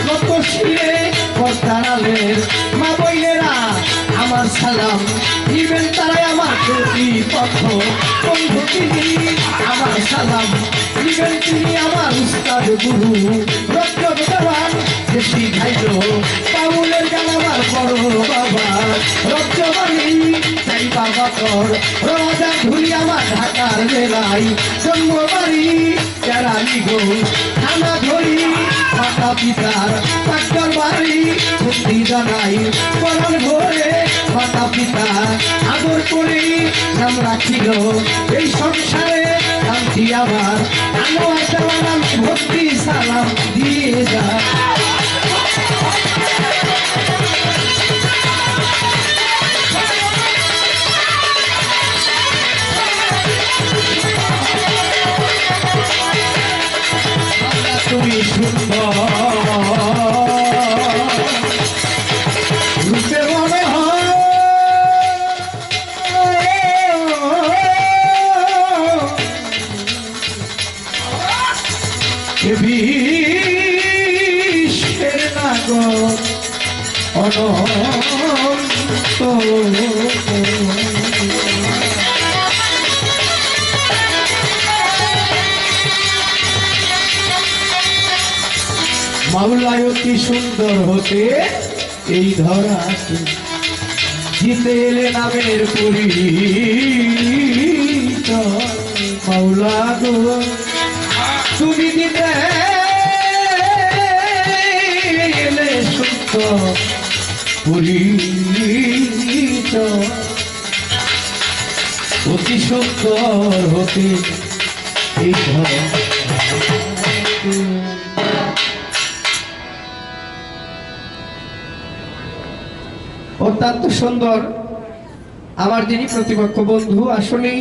যত শিরে পর্দারালের মা বইনেরা আমার সালাম দিবেন তারাই আমার প্রতিপক্ষ বন্ধু তিনি আমার সালাম দিবেন তিনি আমার উস্তাদ গুরু রক্ত দেওয়ান যে শিখাইল বাউলের গান আমার বড় বাবা রক্তবাণী তাই বাবা তোর রোজা ধুলি আমার ঢাকার জেলায় জন্মবাড়ি কেরানি গো থানা ধরি মাতা পিতার পাক্কার বাড়ি ভক্তি জানাই পরাণ ভরে মাতা পিতা আদর করে নাম রাখিল এই সংসারে শান্তি আমার আনোয়ার দেওয়ান ভক্তি সালাম দিয়ে যা তুমি সুন্দর রূপে মনে হয় এ বিশ্বের নাগর অনন্ত মাওলায় অতি সুন্দর হতে এই ধরাতে জিতে এলে নামের পরিচয় মাওলা গো তুমি দিতে এলে সুন্দর পরিচয় অতি সুন্দর হতে এই ধরাতে অত্যন্ত সুন্দর আমার যিনি প্রতিপক্ষ বন্ধু। আসলে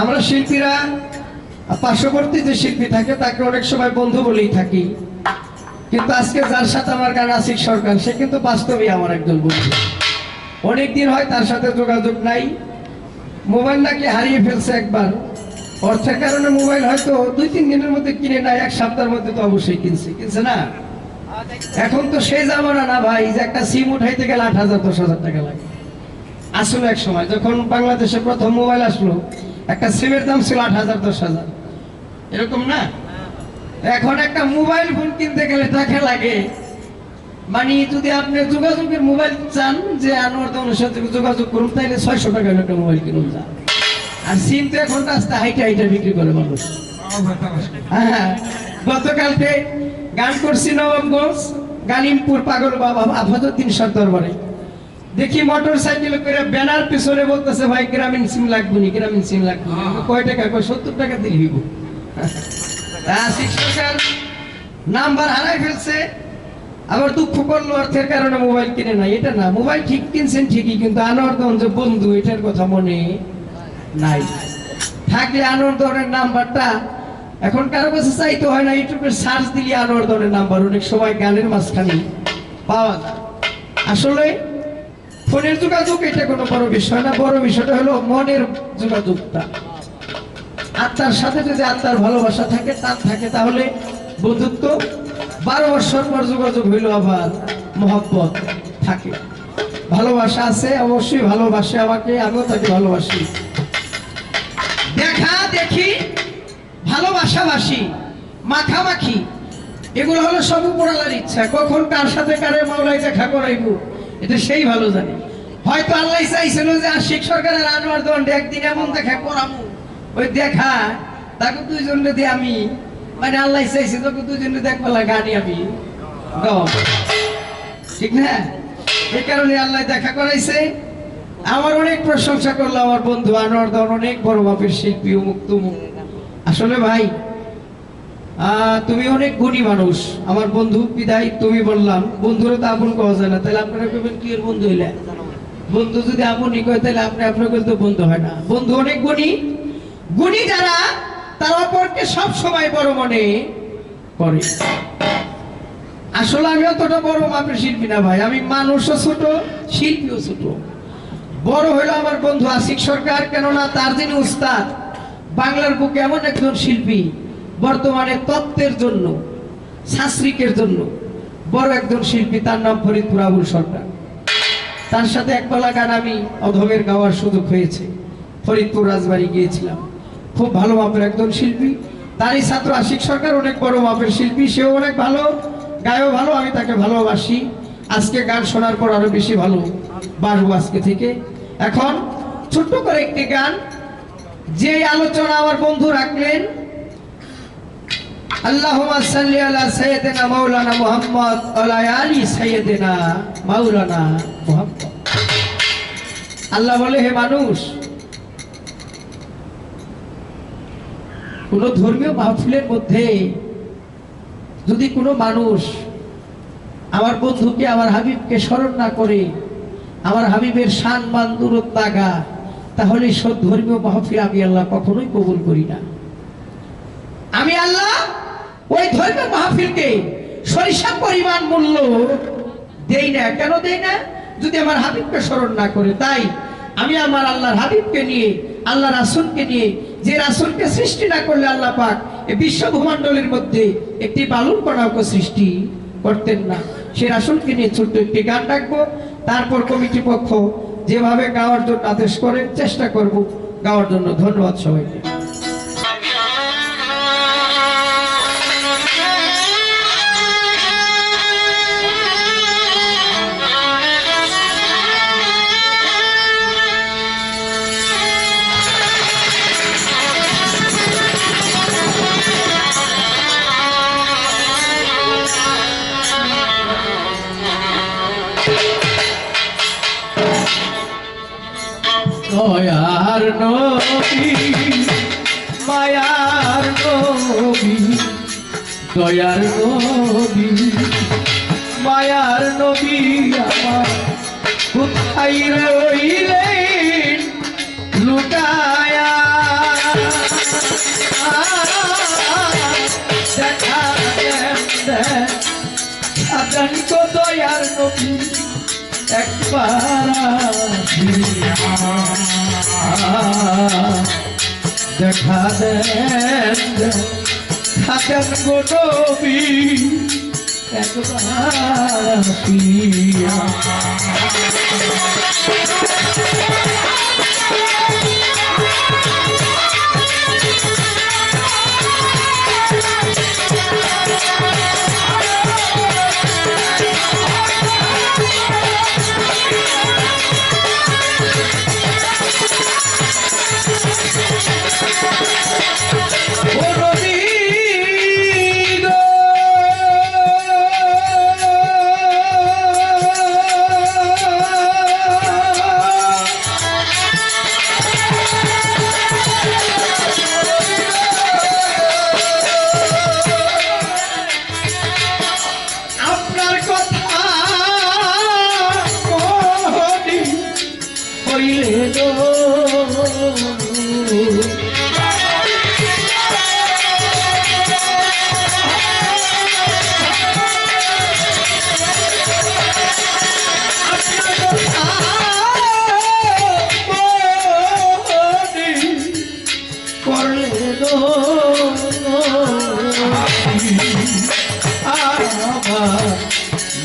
আমরা শিল্পীরা পার্শ্ববর্তী যে শিল্পী থাকে তাকে অনেক সময় বন্ধু বলেই থাকি, কিন্তু আজকে যার সাথে আমার গান আসিক সরকার সে কিন্তু বাস্তবেই আমার একজন বন্ধু। অনেকদিন হয় তার সাথে যোগাযোগ নাই, মোবাইল নাকি হারিয়ে ফেলছে একবার, অর্থের কারণে মোবাইল হয়তো 2-3 দিনের মধ্যে কিনে নেয়, 1 সপ্তাহের মধ্যে তো অবশ্যই কিনছে না। এখন তো সেই জামানা না ভাই যে একটা সিম উঠাইতে গেলে 8,000-10,000 টাকা লাগে। আসলে এক সময় যখন বাংলাদেশে প্রথম মোবাইল আসলো একটা সিমের দাম ছিল 8,000-10,000, এরকম না। এখন একটা মোবাইল ফোন কিনতে গেলে টাকা লাগে, মানে যদি আপনি যোগাযোগের মোবাইল চান যে আনোয়ার দনের সাথে যোগাযোগ করুন তাহলে 600 টাকার একটা মোবাইল কিনুন যান। আর সিম তো এখন রাস্তা হাইটা বিক্রি করে মানুষ। হ্যাঁ, গতকালকে গান করছি নবাবগঞ্জ গালিমপুর পাগল বাবা আফাজউদ্দিন সর দরবারে, দেখি মোটর সাইকেলে করে ব্যানার পিছনে বলতেছে ভাই গ্রামীণ সিম লাগবে নি, গ্রামীণ সিম লাগবে। কয় টাকা? কয় 70 টাকা দিলে হইব। শিক্ষকের নাম্বার হারাই ফেলছে, আবার দুঃখ করলো অর্থের কারণে মোবাইল কিনে নাই। এটা না, মোবাইল ঠিক কিনছেন ঠিকই, কিন্তু আনোয়ার দহন যে বন্ধু এটার কথা মনে নাই। থাকলে আনোয়ার দহনের নাম্বারটা এখন কারো কাছে চাইতে হয় না, ইউটিউবে সার্চ দিলে আনোয়ার দহনের নাম্বার অনেক সময় গানের মাঝখানে পাওয়া যায়। আসলে ফোনের যোগাযোগ এটা কোনো বড় বিষয় না, বড় বিষয়টা হলো মনের যোগাযোগটা। আত্মার সাথে যদি আত্মার ভালোবাসা থাকে, টান থাকে, তাহলে বন্ধুত্ব 12 বছর পর যোগাযোগ হইল আবার মহব্বত থাকে। ভালোবাসা আছে, অবশ্যই ভালোবাসে আমাকে, আমিও তাকে ভালোবাসি। দেখা দেখি, ভালোবাসাবাসি, মাখামাখি, এগুলো হলো সব উপরালার ইচ্ছা। কখন কার সাথে কারে মাওলাই দেখা করাইব এটা সেই ভালো জানে। হয়তো আল্লাহ চাইছিল যে আশিক সরকারের আনোয়ার দণ্ডে একদিন এমন দেখা করামু, ওই দেখা তাকে 2 জন যদি আমি, মানে আল্লাহ চাইছে তোকে 2 জন দেখবেলা গানি আমি গাও, ঠিক না? এই কারণে আল্লাহ দেখা করাইছে। আমার অনেক প্রশংসা করলো আমার বন্ধু আনোয়ার দন, অনেক বড় মাপের শিল্পী, অমুক তুমুক। আসলে ভাই তুমি অনেক গুণী মানুষ আমার বন্ধু, বিদায় তুমি বললাম বন্ধুরা তো আপন পাওয়া যায় না, তাহলে আপনারা কবেন কি এর বন্ধু হইলে? বন্ধু যদি আপনই কয় তাহলে আপনার তো বন্ধু হয় না। বন্ধু অনেক গুণী, গুণী যারা তারা অপরকে সব সময় বড় মনে করে। আসলে আমি অতটা বড় মাপের শিল্পী না ভাই, আমি মানুষও ছোট, শিল্পীও ছোট। বড় হইলো আমার বন্ধু আশিক সরকার, কেননা তার যিনি উস্তাদ, বাংলার বুকে এমন একজন শিল্পী, বর্তমানে তত্ত্বের জন্য, শাস্ত্রিকের জন্য বড় একজন শিল্পী, তার নাম ফরিদপুর আবুল সরকার। তার সাথে একবেলা গান আমি অধমের গাওয়ার সুযোগ হয়েছে, ফরিদপুর রাজবাড়ি গিয়েছিলাম। খুব ভালো মাপের একজন শিল্পী, তারই ছাত্র আশিক সরকার অনেক বড় মাপের শিল্পী, সেও অনেক ভালো, গায়ও ভালো, আমি তাকে ভালোবাসি। আজকে গান শোনার পর আরো বেশি ভালো বাসবো আজকে থেকে। এখন ছোট্ট করে একটি গান, যে আলোচনা আমার বন্ধু রাখলেন, আল্লাহুম্মা সাল্লি আলা সাইয়্যিদিনা মাওলানা মুহাম্মদ ওয়া আলি সাইয়্যিদিনা মাওলানা মুহাম্মদ। আল্লাহ বলে, হে মানুষ, কোন ধর্মীয় মাহফিলের মধ্যে যদি কোনো মানুষ আমার বন্ধুকে, আমার হাবিবকে স্মরণ না করে, আমার হাবিবের শান মান দূরত লাগা, তাহলে সব ধর্মীয় মাহফিল আমি আল্লাহ কখনোই কবুল করি না। আমি আল্লাহ ওই ধর্মীয় মাহফিলকে সরিষা পরিমাণ মূল্য দেই না। কেন দেই না? যদি আমার হাবিবকে স্মরণ না করে। তাই আমি আমার আল্লাহর হাবিবকে নিয়ে, আল্লাহ রাসূলকে নিয়ে যে রাসূলকে সৃষ্টি না করলে আল্লাহ পাক এই বিশ্ব ভূমণ্ডলের মধ্যে একটি বালুর কণাকে সৃষ্টি করতেন না। সেই রাসূলকে নিয়ে ছোট্ট একটি গান ডাকবো, তারপর কমিটি পক্ষ যেভাবে গাওয়ার জন্য আদেশ করে চেষ্টা করব গাওয়ার জন্য। ধন্যবাদ সবাইকে। দয়ার নবী মায়ার নবী, দয়ার নবী মায়ার নবী আমার কোথায় রইলেন লুকায়া, দেখা দেন আদান কো দয়ার নবী একবার দেখা দেন থাকেন গো নবী একবার আসিয়া।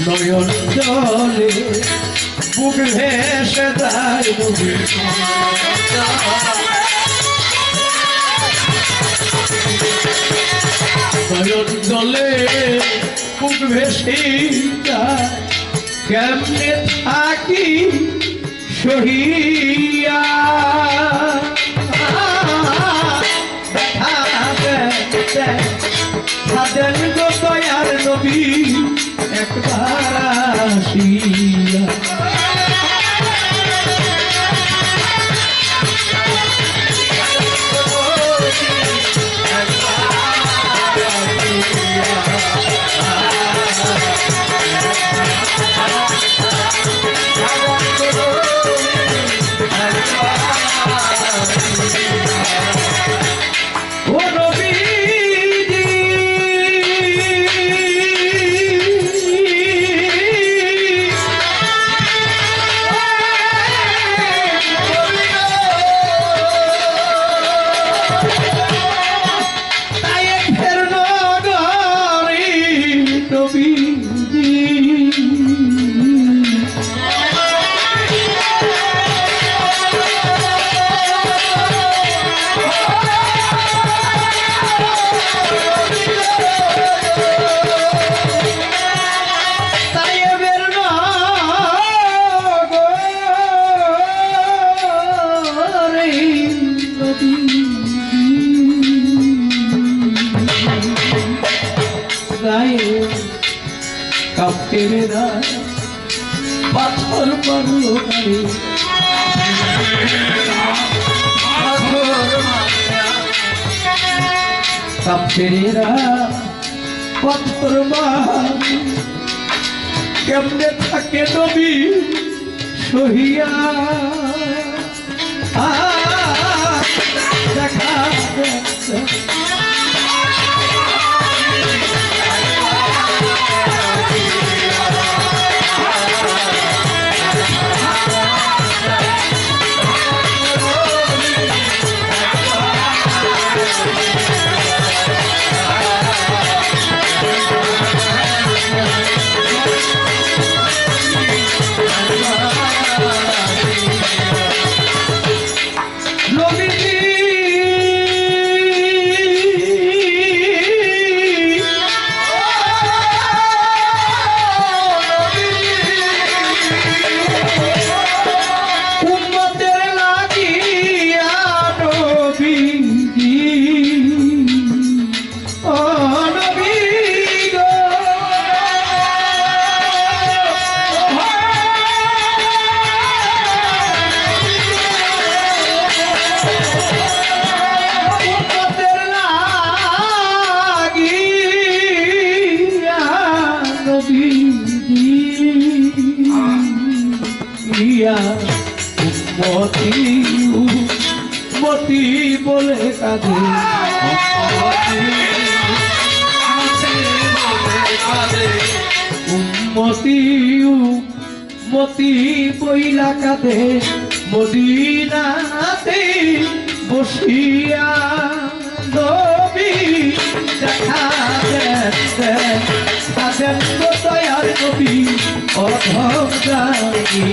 নয়ন জলে বুক ভেসে যায়, নয়ন জলে বুক ভেসে যায়, কেমনে থাকি সহিয়া থাকেন গো দয়ার নবী একবার আসিয়া। কাফেরেরা পাথর মারলো কাফেরেরা পাথর মার, কেমনে থাকে নবী সহিয়া দেখা মতি মতি বলে কাঁদে মতি মতি বইলা কাঁদে মদিনাতে বসিয়া নবী দেখা তাদের দয়ার নবী অধম জানি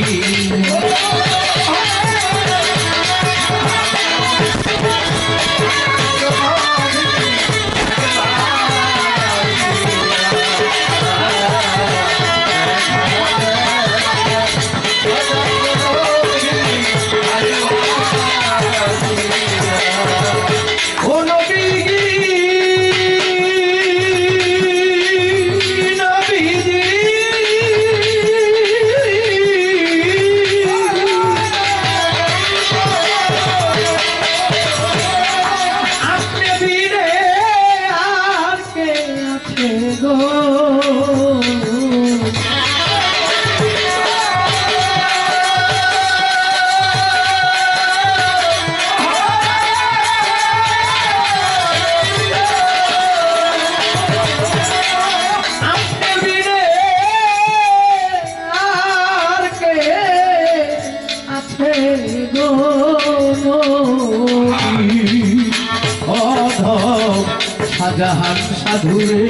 শাহজাহান সাধুরে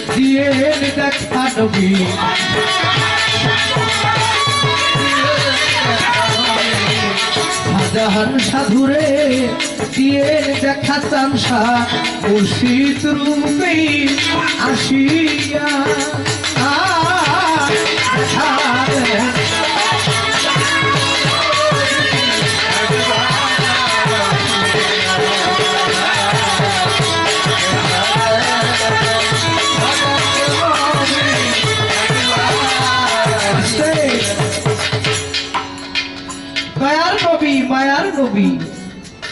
দিয়ে দেখা নবী শাহজাহান সাধুরে দিয়ে দেখা চামসা মুর্শিদ রূপে আসিয়া মায়ার নবী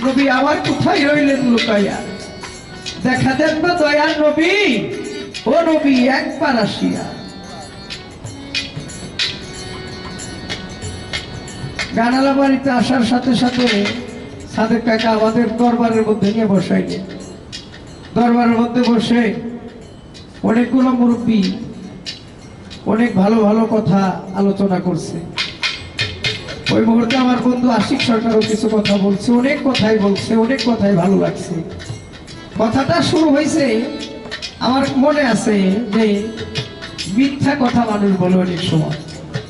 নবী আমার কোথায় রইলেন লুকাইয়া দেখা দেখবো দয়ার নবী ও নবী একবার আসিয়া গানালা বাড়িতে আসার সাথে সাথে সাদেক কাকা আমাদের দরবারের মধ্যে নিয়ে বসাইলেন দরবারের মধ্যে বসে অনেকগুলো মুরব্বী অনেক ভালো ভালো কথা আলোচনা করছে ওই মুহূর্তে আমার বন্ধু আশিক সরকারও কিছু কথা বলছে অনেক কথাই বলছে অনেক কথাই ভালো লাগছে কথাটা শুরু হয়েছে আমার মনে আছে যে মিথ্যা কথা মানুষ বলে অনেক সময়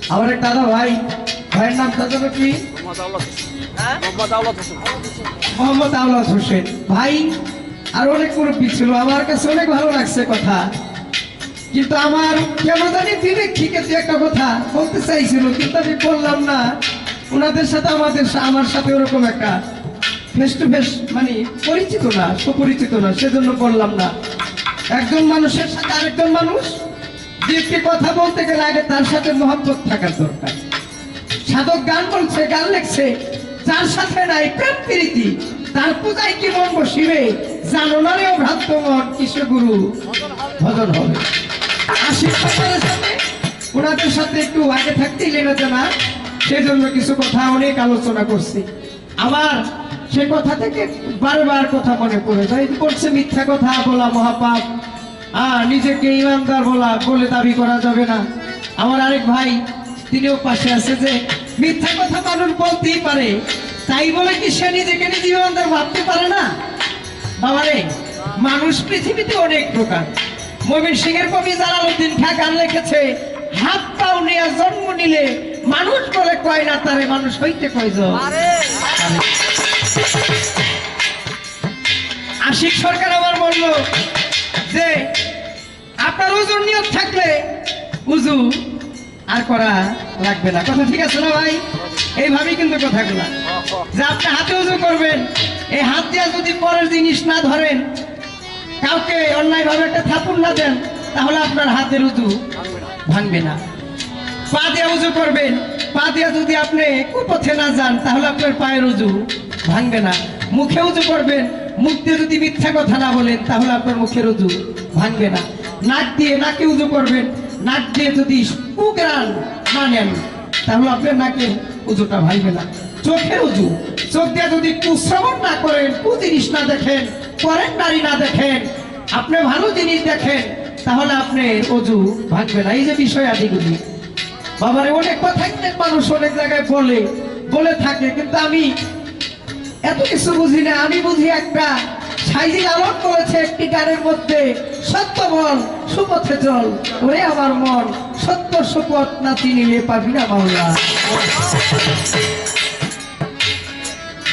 আমার এক দাদা ভাইয়ের নাম দাদা কি মোহাম্মদ আওলাদ হোসেন ভাই আর অনেক মুরব্বী ছিল আমার কাছে অনেক ভালো লাগছে কথা কিন্তু আমার কেন জানি দিনে ঠিক আছে একটা কথা বলতে চাইছিল কিন্তু আমি বললাম না ওনাদের সাথে আমার সাথে ওরকম একটা ফেস টু ফেস মানে পরিচিত না সুপরিচিত না সেজন্য বললাম না একজন মানুষের সাথে আরেকজন মানুষ যে একটি কথা বলতে গেলে আগে তার সাথে মহব্বত থাকার দরকার সাধক গান বলছে গান লেখছে যার সাথে নাই প্রেম প্রীতি তার পূজায় কি মন বসিবে জানো না রে ভ্রাত্য মন কিশোর গুরু ভজন হবে আশিক সরকারের সাথে ওনাদের সাথে একটু আগে থাকতেই লেগেছে না সেজন্য কিছু কথা অনেক আলোচনা করছি আবার সে কথা থেকে বারবার কথা মনে পড়ে যায় করছে মিথ্যা কথা বলা মহাপাপ নিজেকে ইমানদার বলে দাবি করা যাবে না আমার আরেক ভাই তিনিও পাশে আছে যে মিথ্যা কথা মানুষ বলতেই পারে তাই বলে কি সে নিজেকে নিজে ইমানদার ভাবতে পারে না বাবারে মানুষ পৃথিবীতে অনেক প্রকার মমিন সিংহের কবি জালালউদ্দিন খাঁ গান লিখেছে হাত পাও নিয়ে জন্ম নিলে মানুষ বলে কয় না তারে মানুষ হইতে কয়জন আশিক সরকার আমার বলল যে আপনার ওজুর নিয়ত থাকলে উজু আর করা লাগবে না কথা ঠিক আছে না ভাই এইভাবেই কিন্তু কথাগুলা যে আপনি হাতে উজু করবেন এই হাত দিয়ে যদি পরের জিনিস না ধরেন কাউকে অন্যায় ভাবে একটা থাপুর না দেন তাহলে আপনার হাতের উজু ভাঙবে না পা দিয়ে উজু করবেন পা দিয়ে যদি আপনি কুপথে না যান তাহলে আপনার পায়ের উজু ভাঙবে না মুখে উজু করবেন মুখ দিয়ে যদি মিথ্যা কথা না বলেন তাহলে আপনার মুখের উজু ভাঙবে না নাক দিয়ে নাকে উজু করবেন নাক দিয়ে যদি কুকরান না নেন তাহলে আপনার নাকের উজুটা ভাঙবে না চোখের উজু, চোখ দিয়ে যদি কুশ্রবণ না করেন, কুজিনিস না দেখেন, পরের নারী না দেখেন, আপনি ভালো জিনিস দেখেন, তাহলে আপনার অজু ভাঙবে না। এই যে বিষয় আদিগুলি বাবারে, অনেক কথা অনেক মানুষ অনেক জায়গায় বলে থাকে, কিন্তু আমি এত কিছু বুঝি না। আমি বুঝি একটা সাইজি লালন করেছে একটি গানের মধ্যে, সত্য বল সুপথে চল, ওরে আমার মন, সত্য সুপথ না চিনিলে পাবি না মাওলা।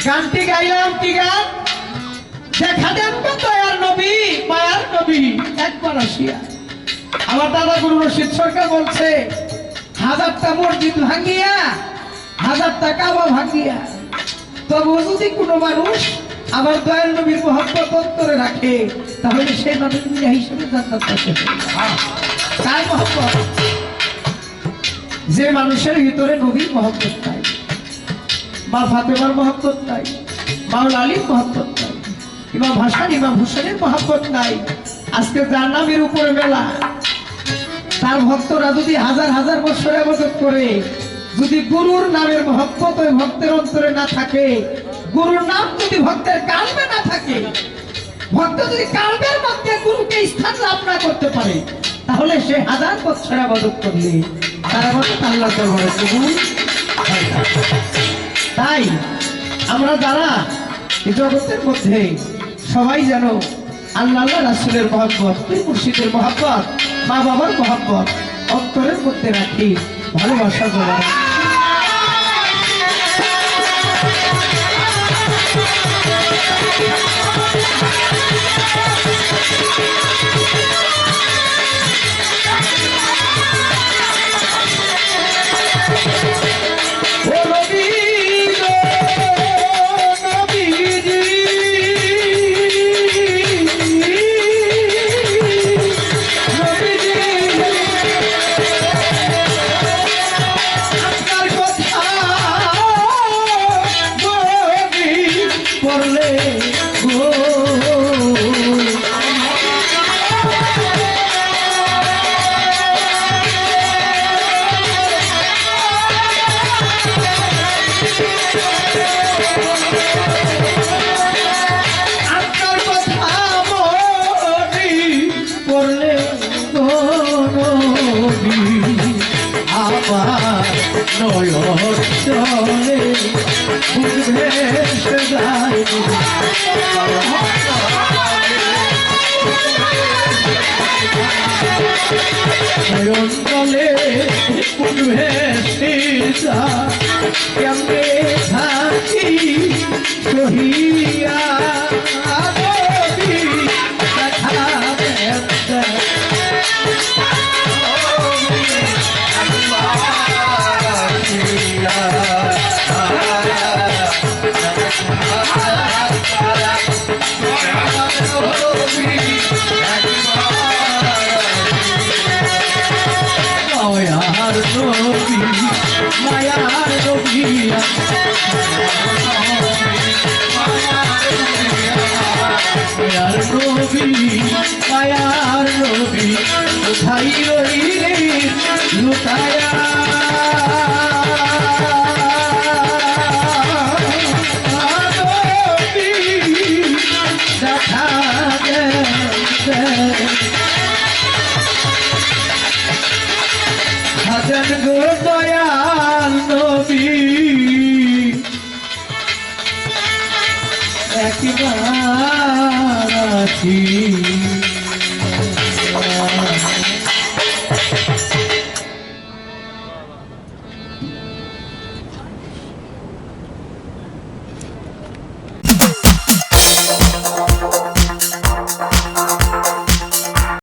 গানটি গাইলাম, কি গান? দেখা দেন দয়ার নবী, মায়ার নবী একবার আসিয়া। আমার দাদা গুরু রশিদ সরকার বলছে, 1000টা মসজিদ ভাঙ্গিয়া, 1000টা কাবা ভাঙ্গিয়া, তবু যদি কোনো মানুষ আমার দয়াল নবীর মহব্বত অন্তরে রাখে, তাহলে সেই মানুষ মিয়া হিসেবে জান্নাত পাবে। কার মহব্বত? যে মানুষের ভিতরে নবীর মহব্বত নাই, মা ফাতেমার মহব্বত নাই, মাওলা আলীর মহব্বত নাই, ইমাম হাসান ইমাম হুসেনের মহব্বত নাই, আজকে যার নামের উপরে মেলা, তার ভক্তরা যদি হাজার হাজার বছর ইবাদত করে, যদি গুরুর নামের মহব্বত ওই ভক্তের অন্তরে না থাকে, গুরুর নাম যদি ভক্তের কালবে না থাকে, ভক্ত যদি কালবের মধ্যে গুরুকে স্থান লাভ না করতে পারে, তাহলে সে হাজার বছর ইবাদত করলে তার ইবাদত আল্লাহর দরবারে কবুল হয় না। তাই আমরা যারা এই জগতের মধ্যে সবাই যেন আল্লাহ রাসূলের মহব্বত, পীর মুর্শিদের মহব্বত, মা বাবার মহব্বত অন্তরের মধ্যে রাখি, ভালোবাসা জোগাড়। কেমনে থাকি সহিয়া মায়ার নবী, মায়ার নবী, মায়ার নবী, কোথায় রইলে লুকায়া? দেখা হাজার গো দয়াল নবী, একবার আসি।